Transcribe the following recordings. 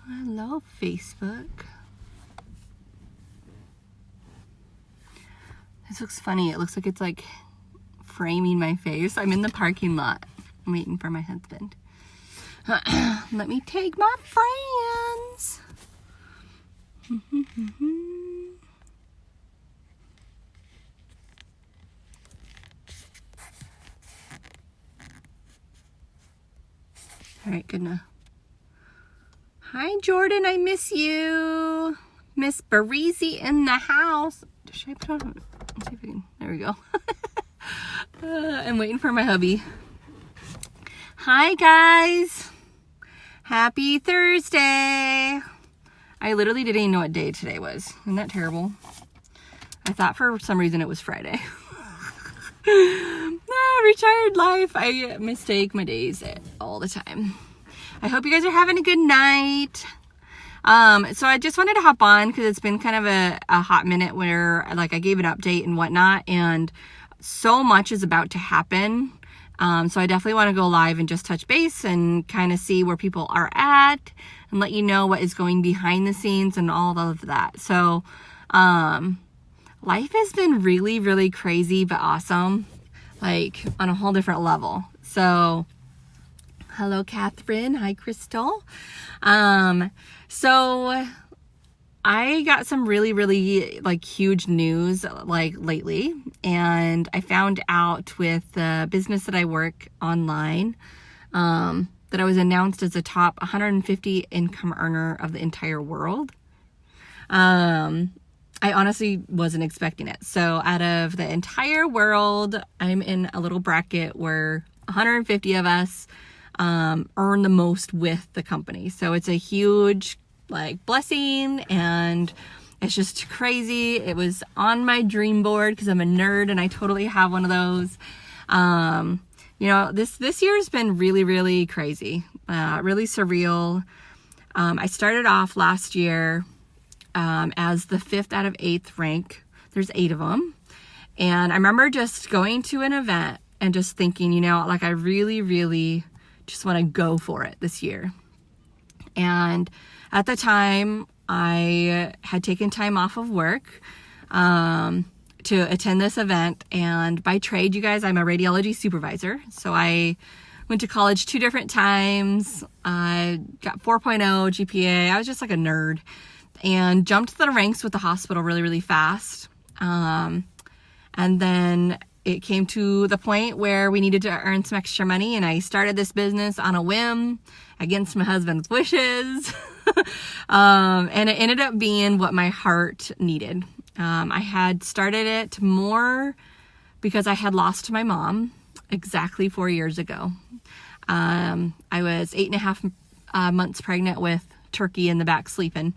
Hello, Facebook. This looks funny. It looks like it's like framing my face. I'm in the parking lot. I'm waiting for my husband. Let me take my friends. All right, good enough. Hi, Jordan. I miss you. Miss Barisi in the house. Should I put on? Let's see if I can. There we go. I'm waiting for my hubby. Hi, guys. Happy Thursday. I literally didn't even know what day today was. Isn't that terrible? I thought for some reason it was Friday. Retired life. I mistake my days all the time. I hope you guys are having a good night. So I just wanted to hop on because it's been kind of a hot minute where like I gave an update and whatnot, and so much is about to happen. So I definitely want to go live and just touch base and kind of see where people are at and let you know what is going behind the scenes and all of that. So, life has been really, really crazy, but awesome, like on a whole different level. So hello, Catherine. Hi, Crystal. So I got some really, really like huge news like lately, and I found out with the business that I work online, that I was announced as a top 150 income earner of the entire world. I honestly wasn't expecting it. So out of the entire world, I'm in a little bracket where 150 of us earn the most with the company. So it's a huge like blessing, and it's just crazy. It was on my dream board because I'm a nerd and I totally have one of those. You know, this year has been really, really crazy, really surreal. I started off last year as the 5th out of 8th rank. There's 8 of them. And I remember just going to an event and just thinking, you know, like I really, really just want to go for it this year. And at the time, I had taken time off of work to attend this event. And by trade, you guys, I'm a radiology supervisor. So I went to college 2 different times. I got 4.0 GPA. I was just like a nerd and jumped the ranks with the hospital really, really fast. And then it came to the point where we needed to earn some extra money, and I started this business on a whim against my husband's wishes. And it ended up being what my heart needed. I had started it more because I had lost my mom exactly 4 years ago. I was 8.5 months pregnant with Turkey in the back sleeping.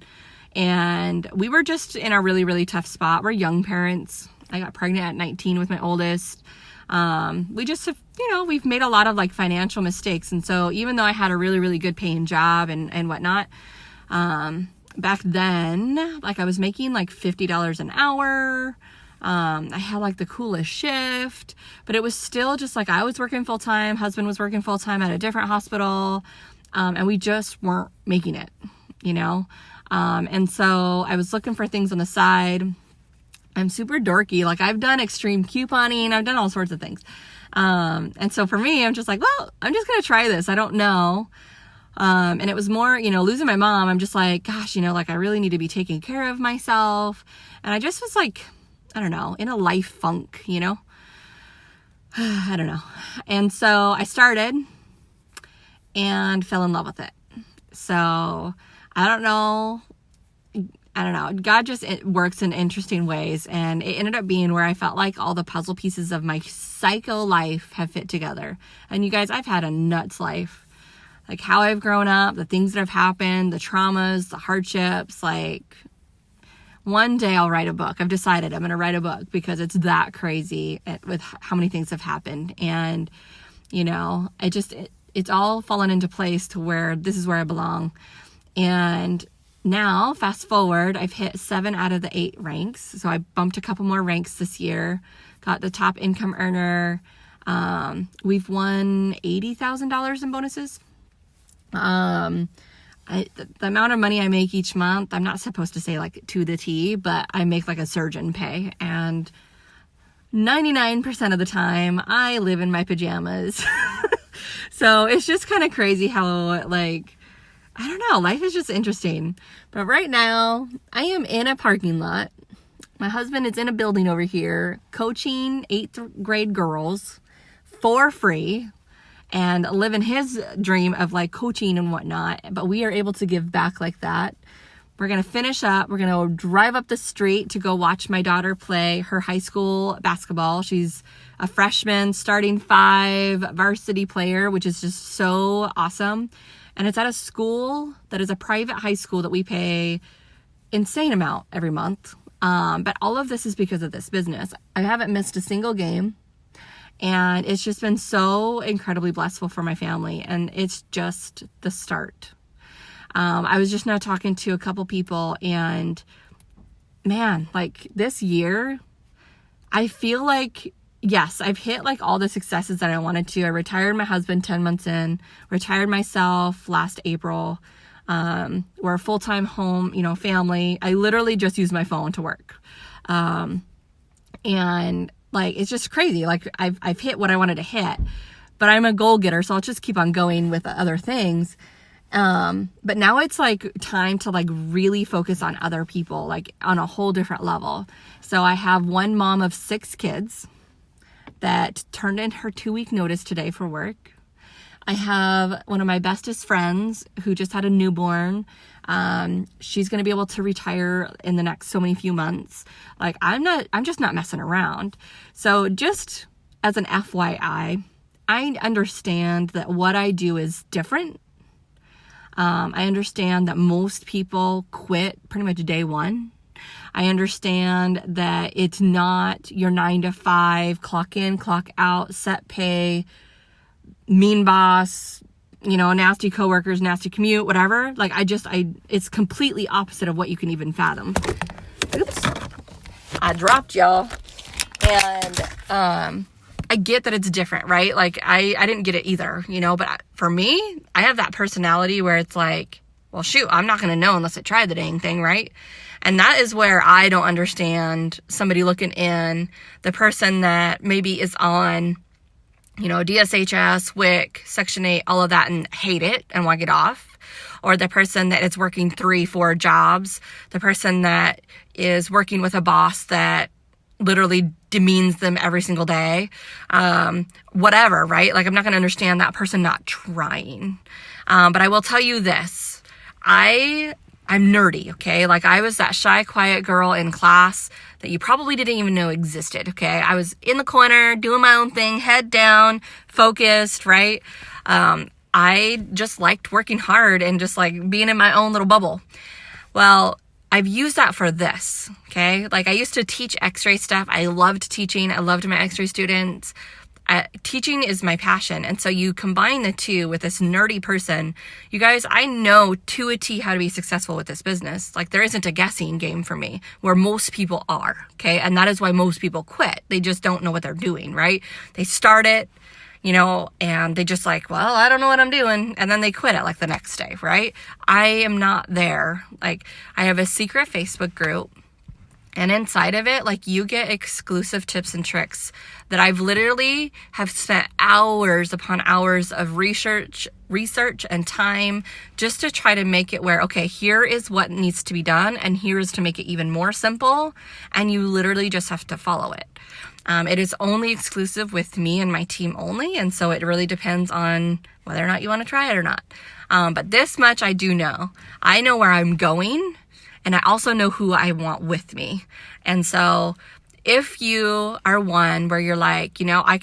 And we were just in a really, really tough spot. We're young parents. I got pregnant at 19 with my oldest. We just have, you know, we've made a lot of like financial mistakes. And so even though I had a really, really good paying job and whatnot, back then, like I was making like $50 an hour. I had like the coolest shift, but it was still just like I was working full time. Husband was working full time at a different hospital. And we just weren't making it, you know? And so I was looking for things on the side. I'm super dorky. Like I've done extreme couponing. I've done all sorts of things. And so for me, I'm just like, well, I'm just going to try this. I don't know. And it was more, you know, losing my mom. I'm just like, gosh, you know, like I really need to be taking care of myself. And I just was like, I don't know, in a life funk, you know, I don't know. And so I started and fell in love with it. So I don't know. God just works in interesting ways. And it ended up being where I felt like all the puzzle pieces of my psycho life have fit together. And you guys, I've had a nuts life. Like how I've grown up, the things that have happened, the traumas, the hardships. Like one day I'll write a book. I've decided I'm going to write a book because it's that crazy with how many things have happened. And, you know, it's all fallen into place to where this is where I belong. And now, fast forward, I've hit 7 out of the 8 ranks. So I bumped a couple more ranks this year, got the top income earner. We've won $80,000 in bonuses. the amount of money I make each month, I'm not supposed to say like to the T, but I make like a surgeon pay. And 99% of the time I live in my pajamas. So it's just kind of crazy how, like, I don't know, life is just interesting. But right now I am in a parking lot. My husband is in a building over here coaching 8th grade girls for free and living his dream of like coaching and whatnot. But we are able to give back like that. We're going to finish up. We're going to drive up the street to go watch my daughter play her high school basketball. She's a freshman, starting 5 varsity player, which is just so awesome. And it's at a school that is a private high school that we pay insane amount every month. But all of this is because of this business. I haven't missed a single game. And it's just been so incredibly blissful for my family. And it's just the start. I was just now talking to a couple people, and man, like this year, I feel like, yes, I've hit like all the successes that I wanted to. I retired my husband 10 months in, retired myself last April. We're a full-time home, family. I literally just use my phone to work. And like, it's just crazy. Like I've hit what I wanted to hit, but I'm a goal getter. So I'll just keep on going with other things. But now it's like time to like really focus on other people, like on a whole different level. So I have one mom of 6 kids that turned in her 2-week notice today for work. I have one of my bestest friends who just had a newborn. She's going to be able to retire in the next so many few months. Like I'm just not messing around. So just as an FYI, I understand that what I do is different. I understand that most people quit pretty much day one. I understand that it's not your 9 to 5, clock in, clock out, set pay, mean boss, nasty coworkers, nasty commute, whatever. Like it's completely opposite of what you can even fathom. Oops. I dropped y'all. And, I get that it's different, right? Like I didn't get it either, but for me, I have that personality where it's like, well, shoot, I'm not going to know unless I try the dang thing, right? And that is where I don't understand somebody looking in, the person that maybe is on, DSHS, WIC, Section 8, all of that, and hate it and want to get off. Or the person that is working 3-4 jobs, the person that is working with a boss that literally demeans them every single day, whatever, right? Like I'm not going to understand that person not trying. But I will tell you this, I'm nerdy, okay? Like I was that shy, quiet girl in class that you probably didn't even know existed, okay? I was in the corner doing my own thing, head down, focused, right? I just liked working hard and just like being in my own little bubble. Well, I've used that for this, okay? Like I used to teach x-ray stuff. I loved teaching. I loved my x-ray students. Teaching is my passion. And so you combine the two with this nerdy person. You guys, I know to a T how to be successful with this business. Like there isn't a guessing game for me where most people are, okay? And that is why most people quit. They just don't know what they're doing, right? They start it, and they just like, well, I don't know what I'm doing. And then they quit it like the next day, right? I am not there. Like I have a secret Facebook group, and inside of it, like you get exclusive tips and tricks that I've literally have spent hours upon hours of research and time just to try to make it where, okay, here is what needs to be done. And here is to make it even more simple. And you literally just have to follow it. It is only exclusive with me and my team only. And so it really depends on whether or not you want to try it or not. But this much I do know. I know where I'm going, and I also know who I want with me. And so if you are one where you're like, I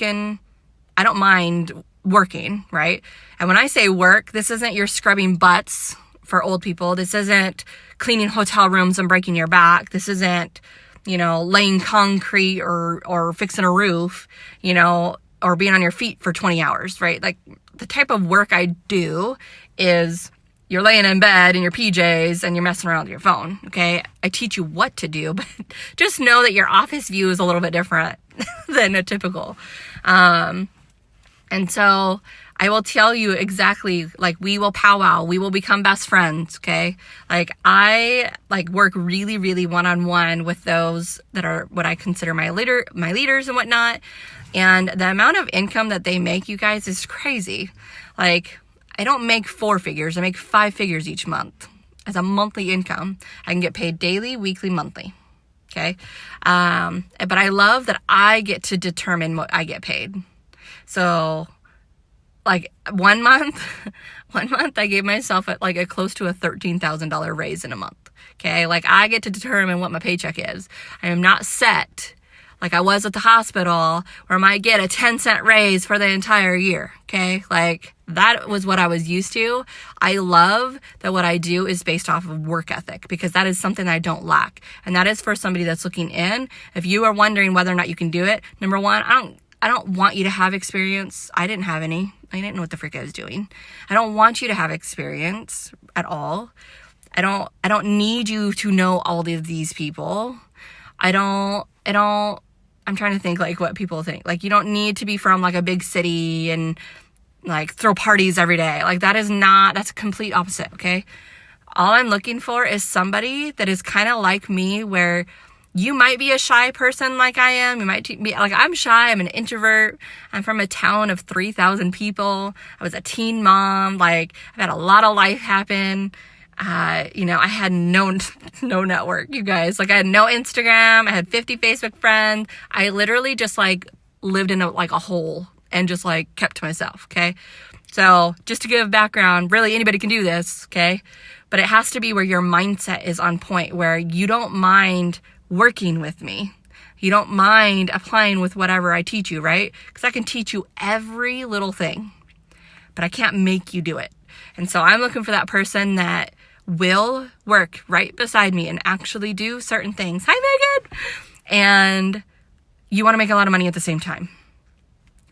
don't mind working, right? And when I say work, this isn't your scrubbing butts for old people. This isn't cleaning hotel rooms and breaking your back. This isn't, laying concrete or fixing a roof, or being on your feet for 20 hours, right? Like the type of work I do is you're laying in bed in your PJs and you're messing around with your phone, okay? I teach you what to do, but just know that your office view is a little bit different than a typical. And so I will tell you exactly, like, we will powwow, we will become best friends, okay? Like, I work really, really one-on-one with those that are what I consider my leaders and whatnot. And the amount of income that they make, you guys, is crazy. Like, I don't make 4 figures, I make 5 figures each month as a monthly income. I can get paid daily, weekly, monthly. Okay. But I love that I get to determine what I get paid. So, like, one month I gave myself like a close to a $13,000 raise in a month. Okay. Like, I get to determine what my paycheck is. I am not set like I was at the hospital where I might get a 10-cent raise for the entire year. Okay. Like, that was what I was used to. I love that what I do is based off of work ethic, because that is something I don't lack. And that is for somebody that's looking in. If you are wondering whether or not you can do it, number one, I don't want you to have experience. I didn't have any. I didn't know what the frick I was doing. I don't want you to have experience at all. I don't need you to know all of these people. I'm trying to think like what people think. Like, you don't need to be from like a big city and like throw parties every day. Like, that's a complete opposite. Okay. All I'm looking for is somebody that is kind of like me, where you might be a shy person like I am. You might be like, I'm shy. I'm an introvert. I'm from a town of 3,000 people. I was a teen mom. Like, I've had a lot of life happen. I had no network, you guys. Like, I had no Instagram. I had 50 Facebook friends. I literally just like lived in a hole and just like kept to myself. Okay. So just to give background, really anybody can do this. Okay. But it has to be where your mindset is on point, where you don't mind working with me. You don't mind applying with whatever I teach you, right? Because I can teach you every little thing, but I can't make you do it. And so I'm looking for that person that will work right beside me and actually do certain things. Hi, Megan! And you want to make a lot of money at the same time.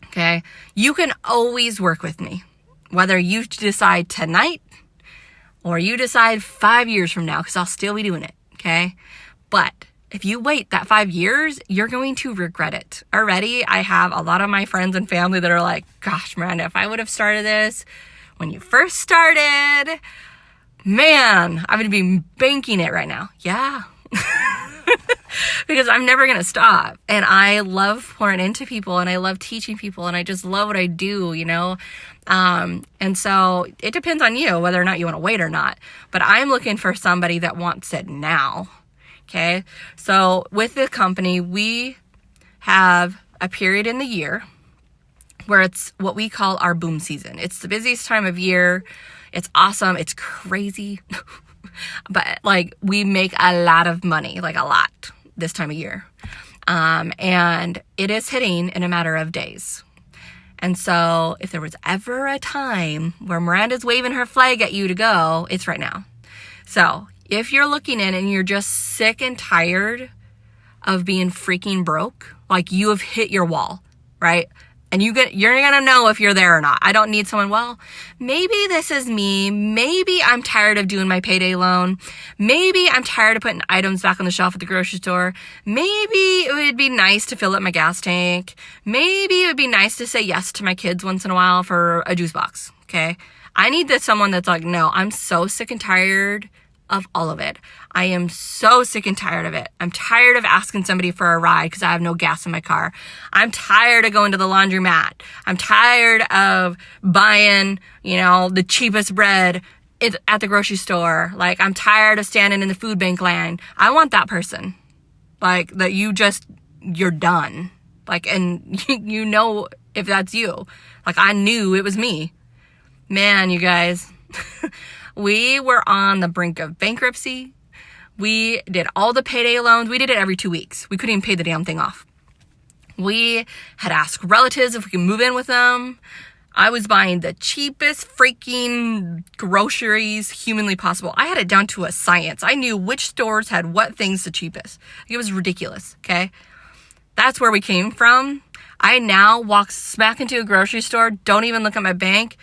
Okay? You can always work with me, whether you decide tonight or you decide 5 years from now, because I'll still be doing it. Okay? But if you wait that 5 years, you're going to regret it. Already, I have a lot of my friends and family that are like, gosh, Miranda, if I would have started this when you first started, man, I would be banking it right now. Yeah. Because I'm never going to stop. And I love pouring into people, and I love teaching people, and I just love what I do, And so it depends on you whether or not you want to wait or not. But I'm looking for somebody that wants it now. Okay. So with the company, we have a period in the year where it's what we call our boom season. It's the busiest time of year. It's awesome. It's crazy. But like, we make a lot of money, like a lot this time of year. And it is hitting in a matter of days. And so if there was ever a time where Miranda's waving her flag at you to go, it's right now. So if you're looking in and you're just sick and tired of being freaking broke, like you have hit your wall, right? And you're going to know if you're there or not. I don't need someone, well, maybe this is me. Maybe I'm tired of doing my payday loan. Maybe I'm tired of putting items back on the shelf at the grocery store. Maybe it would be nice to fill up my gas tank. Maybe it would be nice to say yes to my kids once in a while for a juice box. Okay. I need someone that's like, no, I'm so sick and tired of all of it. I am so sick and tired of it. I'm tired of asking somebody for a ride because I have no gas in my car. I'm tired of going to the laundromat. I'm tired of buying, the cheapest bread at the grocery store. Like, I'm tired of standing in the food bank line. I want that person. Like, that you're done. Like, and if that's you. Like, I knew it was me. Man, you guys. We were on the brink of bankruptcy. We did all the payday loans. We did it every 2 weeks. We couldn't even pay the damn thing off. We had asked relatives if we could move in with them. I was buying the cheapest freaking groceries humanly possible. I had it down to a science. I knew which stores had what things the cheapest. It was ridiculous, okay? That's where we came from. I now walk smack into a grocery store, don't even look at my bank,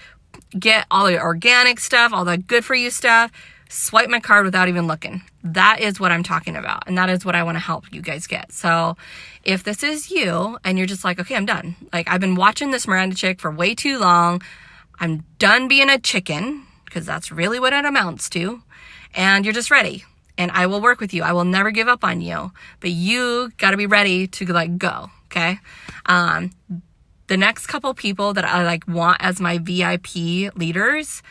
get all the organic stuff, all the good for you stuff, swipe my card without even looking. That is what I'm talking about. And that is what I want to help you guys get. So if this is you and you're just like, okay, I'm done. Like, I've been watching this Miranda chick for way too long. I'm done being a chicken, because that's really what it amounts to. And you're just ready. And I will work with you. I will never give up on you. But you got to be ready to like go. Okay. The next couple people that I like want as my VIP leaders,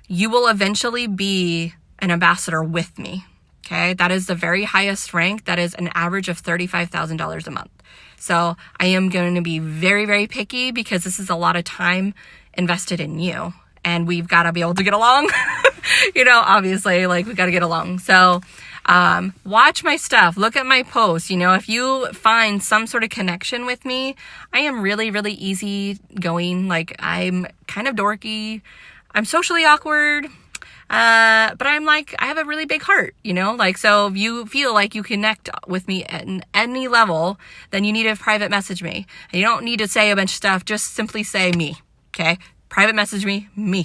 you will eventually be an ambassador with me. Okay. That is the very highest rank. That is an average of $35,000 a month. So I am going to be very, very picky, because this is a lot of time invested in you, and we've got to be able to get along. Obviously, like, we got to get along. So, watch my stuff, look at my posts. If you find some sort of connection with me, I am really, really easy going. Like, I'm kind of dorky. I'm socially awkward. But I'm like, I have a really big heart, so if you feel like you connect with me at any level, then you need to private message me. And you don't need to say a bunch of stuff. Just simply say me. Okay. Private message me. And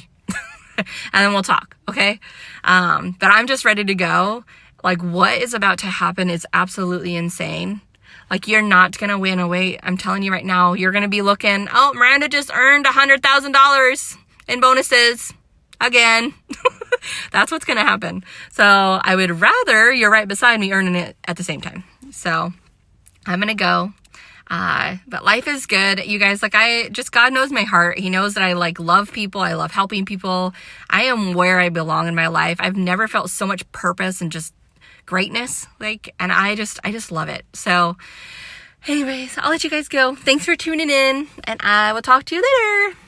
then we'll talk. Okay. But I'm just ready to go. Like, what is about to happen is absolutely insane. Like, you're not going to win away. I'm telling you right now, you're going to be looking, oh, Miranda just earned $100,000 in bonuses again. That's what's going to happen. So I would rather you're right beside me earning it at the same time. So I'm going to go. But life is good. You guys, like, God knows my heart. He knows that I like love people. I love helping people. I am where I belong in my life. I've never felt so much purpose and just greatness. And I just love it. So anyways, I'll let you guys go. Thanks for tuning in, and I will talk to you later.